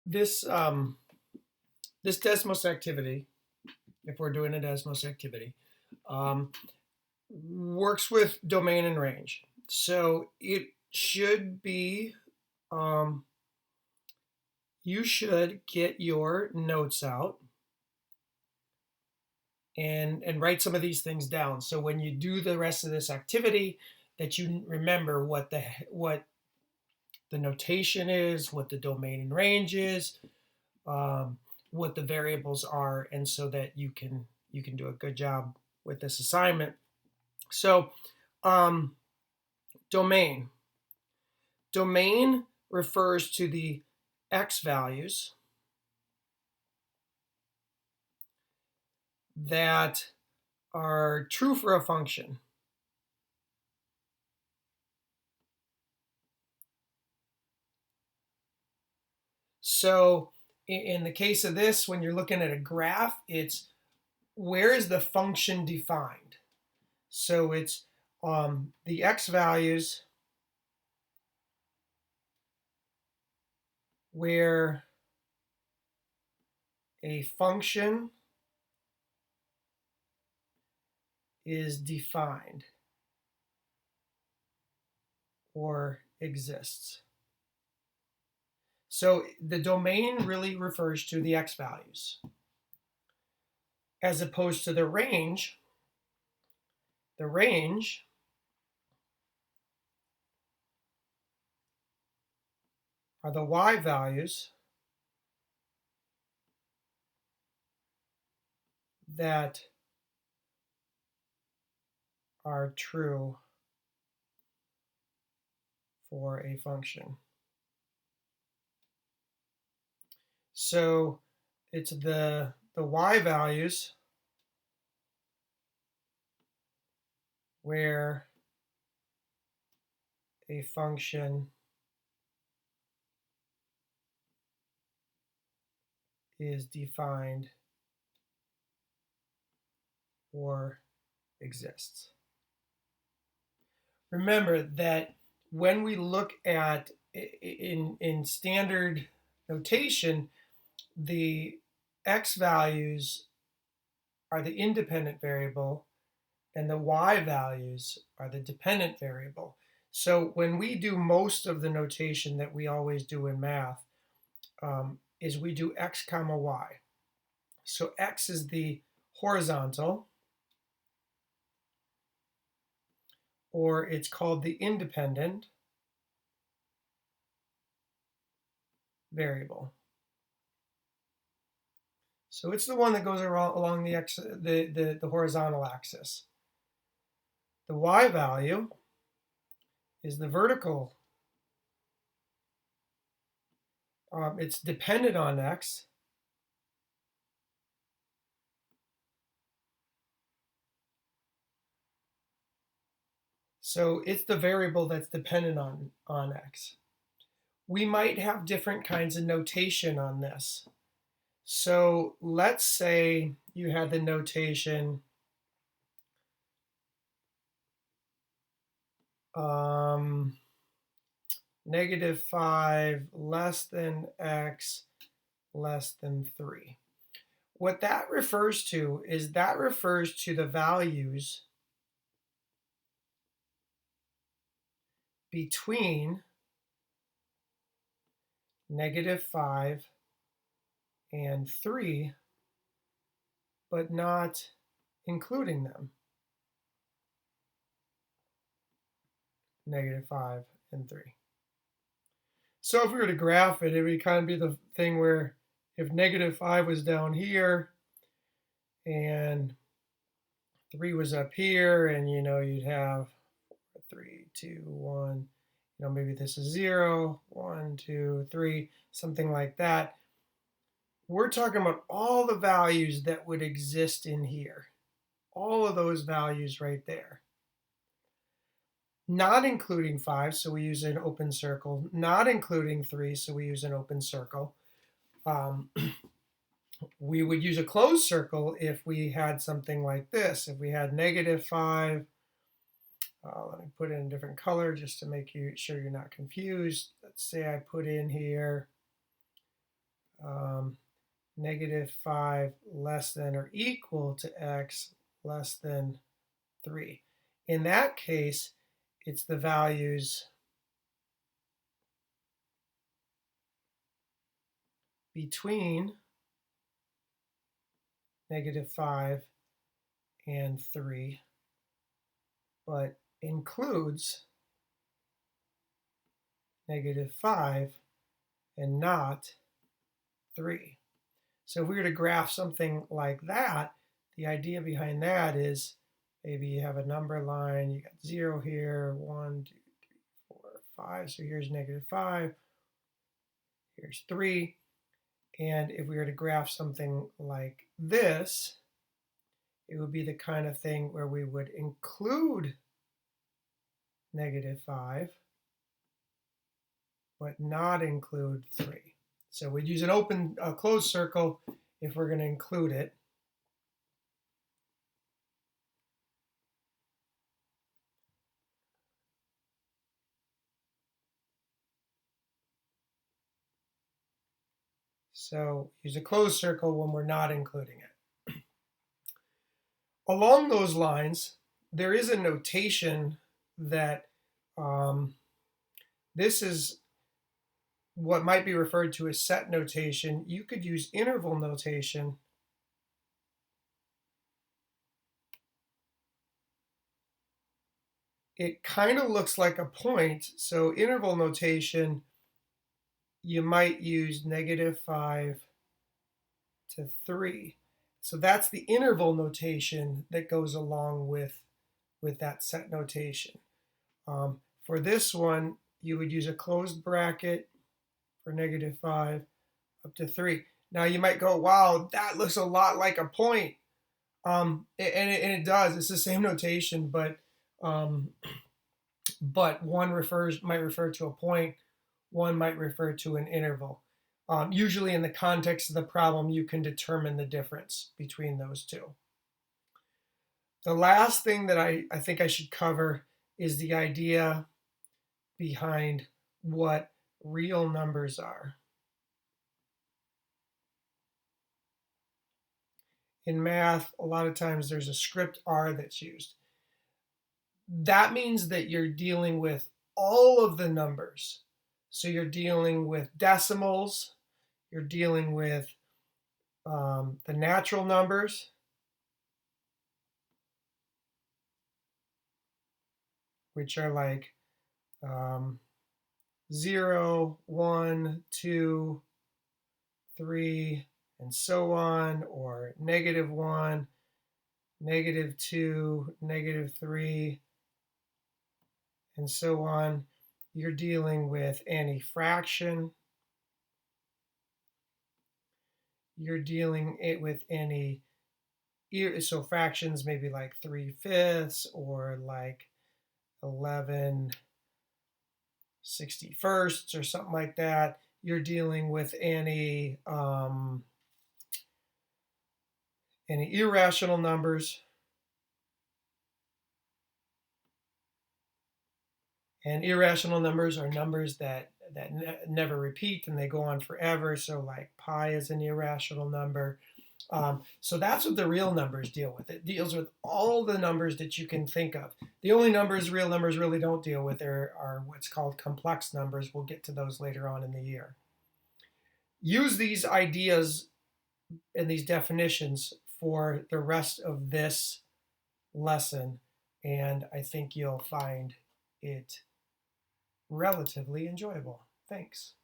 this this Desmos activity, if we're doing a Desmos activity, um, works with domain and range. So it should be, um, you should get your notes out and write some of these things down. So when you do the rest of this activity, that you remember what the notation is, what the domain and range is, um, what the variables are, and so that you can do a good job with this assignment. So, um, domain. Domain refers to the x values that are true for a function. So in the case of this, when you're looking at a graph, it's where is the function defined? So it's the x values where a function is defined or exists. So the domain really refers to the x values, as opposed to the range. The range are the y values that are true for a function. So it's the y values where a function is defined or exists. Remember that when we look at in standard notation, the x values are the independent variable and the y values are the dependent variable. So when we do most of the notation that we always do in math, is we do x comma y. So x is the horizontal, or it's called the independent variable. So it's the one that goes along the horizontal axis. The y value is the vertical. It's dependent on x. So it's the variable that's dependent on x. We might have different kinds of notation on this. So let's say you had the notation -5 less than x less than 3. What that refers to is that refers to the values between -5 and 3, but not including them, -5 and 3. So if we were to graph it, it would kind of be the thing where if -5 was down here and 3 was up here, and you'd have 3, 2, 1, maybe this is 0, 1, 2, 3, something like that. We're talking about all the values that would exist in here. All of those values right there. Not including 5, so we use an open circle. Not including 3, so we use an open circle. We would use a closed circle if we had something like this. If we had -5, let me put in a different color just to make sure you're not confused. Let's say I put in here -5 less than or equal to x less than 3. In that case, it's the values between -5 and 3, but includes -5 and not 3. So if we were to graph something like that, the idea behind that is maybe you have a number line, you got 0 here, 1, 2, 3, 4, 5. So here's -5, here's 3. And if we were to graph something like this, it would be the kind of thing where we would include -5, but not include 3. So we'd use a closed circle if we're going to include it. So use a closed circle when we're not including it. Along those lines, there is a notation that this is what might be referred to as set notation. You could use interval notation. It kind of looks like a point. So interval notation, you might use -5 to 3. So that's the interval notation that goes along with that set notation. For this one, you would use a closed bracket for -5 up to 3. Now you might go, wow, that looks a lot like a point. And it does. It's the same notation, but one might refer to a point, one might refer to an interval. Usually in the context of the problem, you can determine the difference between those two. The last thing that I think I should cover is the idea behind what real numbers are. In math, a lot of times there's a script R that's used. That means that you're dealing with all of the numbers. So you're dealing with decimals, you're dealing with the natural numbers, which are like 0, 1, 2, 3, and so on, or -1, -2, -3, and so on. You're dealing with any fraction. You're dealing with any, so fractions maybe like 3/5 or like 11/61 or something like that. You're dealing with any irrational numbers. And irrational numbers are numbers that never repeat and they go on forever. So like pi is an irrational number. So that's what the real numbers deal with. It deals with all the numbers that you can think of. The only numbers real numbers really don't deal with are what's called complex numbers. We'll get to those later on in the year. Use these ideas and these definitions for the rest of this lesson, and I think you'll find it relatively enjoyable. Thanks.